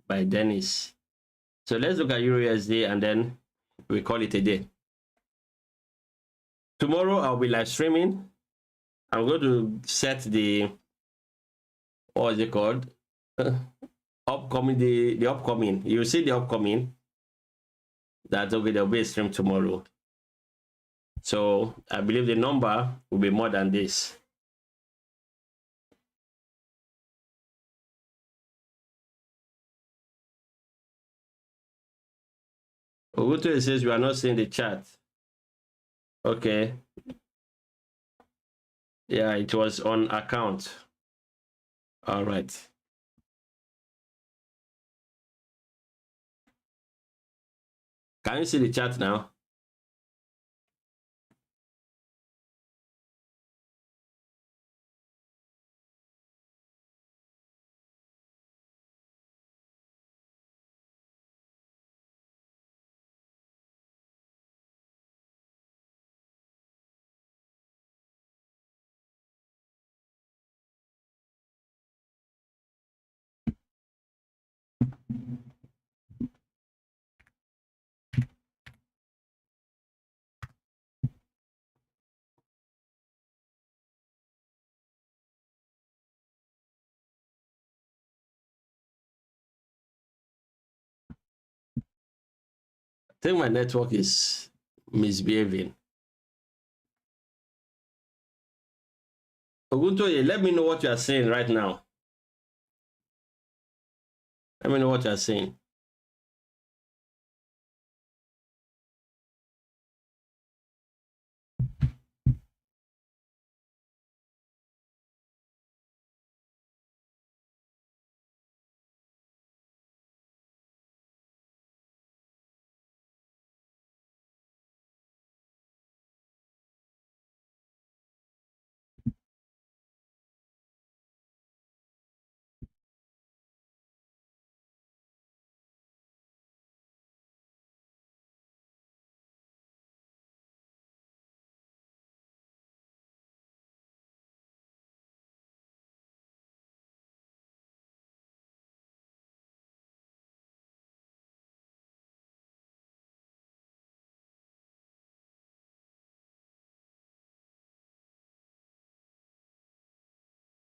by Dennis. So let's look at Euro USD, and then we call it a day. Tomorrow I'll be live streaming. I'm going to set the, what is it called? Upcoming, the upcoming. You see the upcoming. That's okay, there'll be a stream tomorrow. So I believe the number will be more than this. Oguto says we are not seeing the chat. Okay. Yeah, it was on account. All right. Can you see the chart now? I think my network is misbehaving. Oguntoye, let me know what you are saying right now. Let me know what you are saying.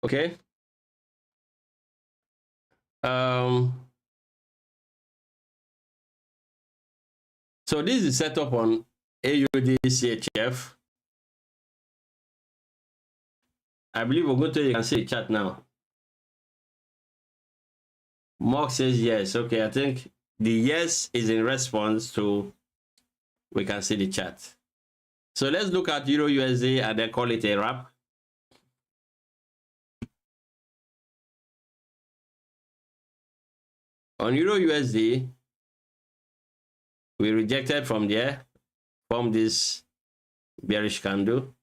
Okay. So this is set up on AUD CHF. I believe Oguntoye, you can see the chat now. Mark says yes. Okay, I think the yes is in response to we can see the chat. So let's look at Euro USD and then call it a wrap. On Euro USD, we rejected from there, formed this bearish candle.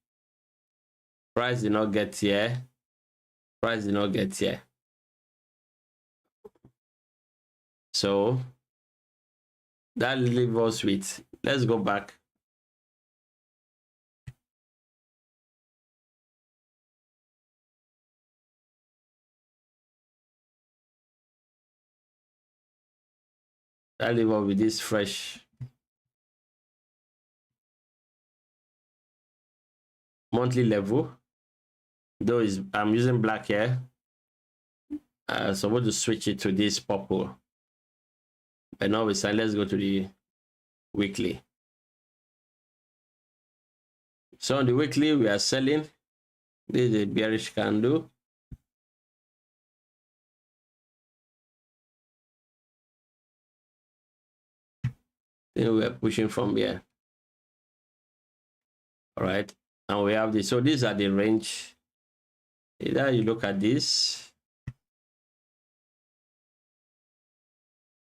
Price did not get here. Price did not get here. So that leaves us with, let's go back. That leaves us with this fresh monthly level. Though I'm using black here. So I'm going to switch it to this purple. But now let's go to the weekly. So on the weekly, we are selling. This is a bearish candle. Then we are pushing from here. All right. And we have this. So these are the range. Either you look at this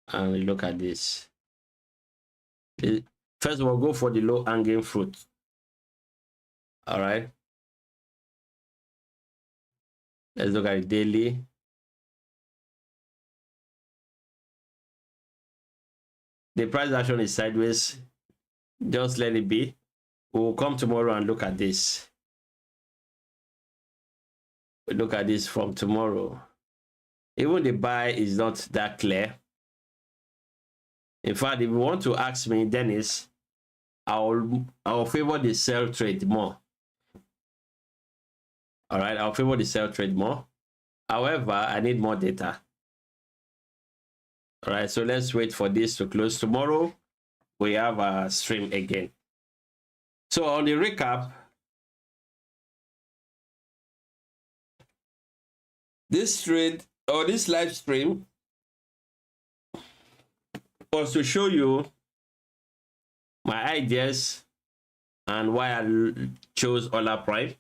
and you look at this. First of all, go for the low hanging fruit. All right. Let's look at it daily. The price action is sideways. Just let it be. We'll come tomorrow and look at this. We'll look at this from tomorrow. Even the buy is not that clear. In fact, if you want to ask me, Dennis, I'll favor the sell trade more. All right, I'll favor the sell trade more. However, I need more data. All right, so let's wait for this to close. Tomorrow, we have a stream again. So on the recap, this trade or this live stream was to show you my ideas and why I chose Hola Prime.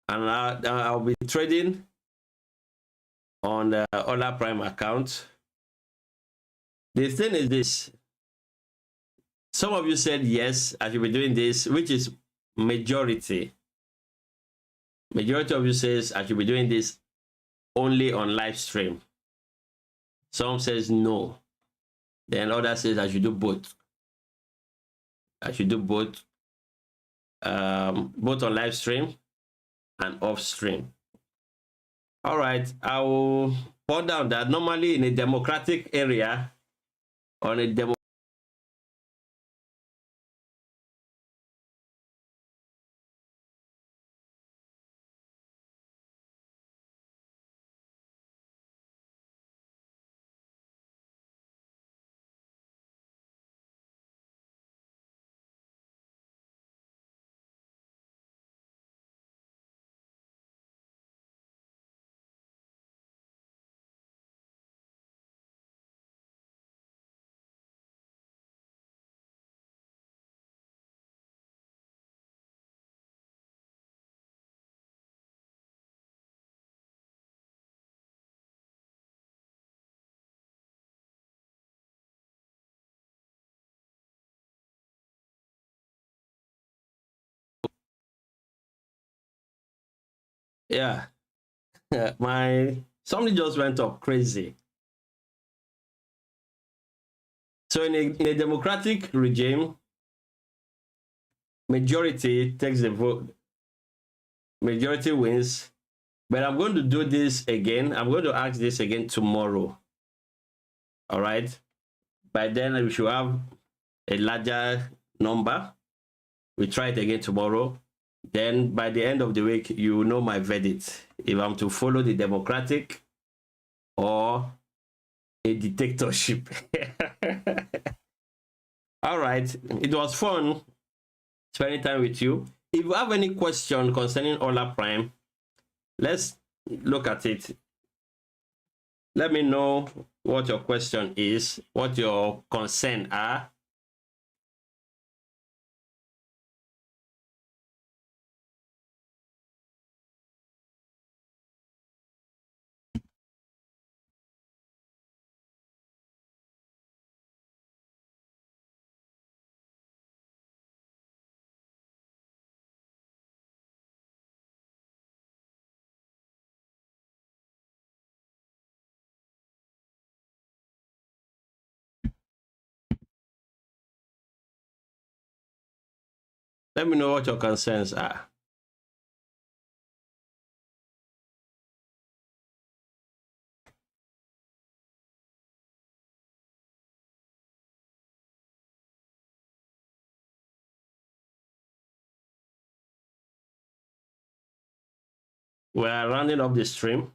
And I'll be trading on the Hola Prime account. The thing is this: Some of you said yes, I should be doing this, which is majority. Majority of you says I should be doing this only on live stream. Some says no. Then others says I should do both. I should do both, both on live stream and off stream. All right, I will point out that normally in a democratic area, on a demo. Yeah, my something just went up crazy. So in a democratic regime, majority takes the vote, majority wins. But I'm going to do this again. I'm going to ask this again tomorrow. All right. By then we should have a larger number. We try it again tomorrow. Then by the end of the week, you know my verdict. If I'm to follow the democratic or a dictatorship. All right. It was fun spending time with you. If you have any question concerning Hola Prime, let's look at it. Let me know what your question is, what your concern are. Let me know what your concerns are. We are rounding up the stream.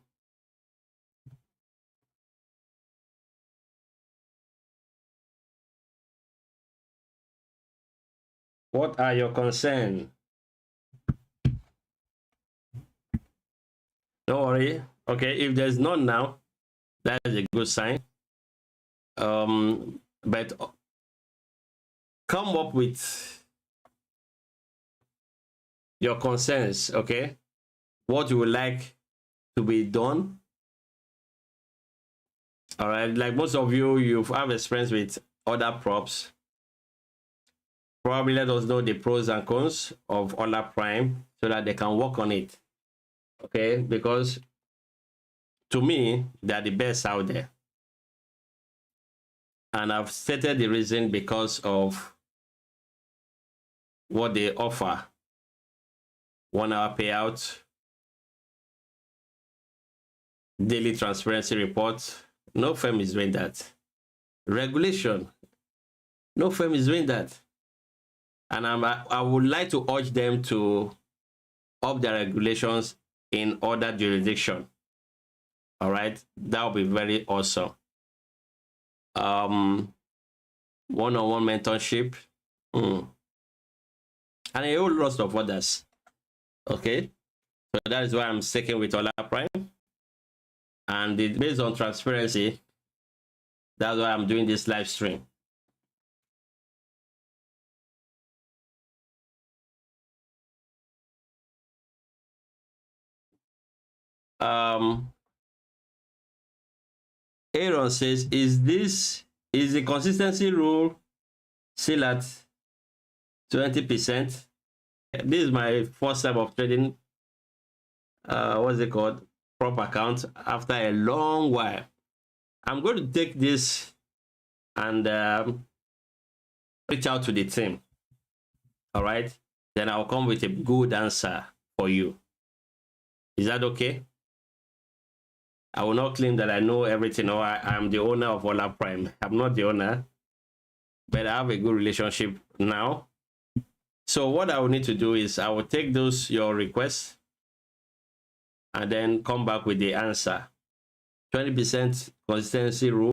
What are your concerns? Don't worry. Okay, if there's none now, that is a good sign. But come up with your concerns, okay? What you would like to be done. All right, like most of you, you have experience with other props. Probably let us know the pros and cons of Hola Prime so that they can work on it. Okay, because to me, they're the best out there. And I've stated the reason because of what they offer. 1 hour payout, daily transparency report. No firm is doing that. Regulation. No firm is doing that. And I would like to urge them to up their regulations in other jurisdiction. All right, that would be very awesome. One-on-one mentorship, and a whole lot of others. Okay, so that is why I'm sticking with Hola Prime, and it's based on transparency. That's why I'm doing this live stream. Aaron says, is the consistency rule still at 20%. This is my first time of trading what's it called, prop account, after a long while. I'm going to take this and reach out to the team. All right, then I'll come with a good answer for you. Is that okay? I will not claim that I know everything or I'm the owner of Hola Prime. I'm not the owner, but I have a good relationship now. So what I will need to do is I will take those your requests and then come back with the answer. 20% consistency rule.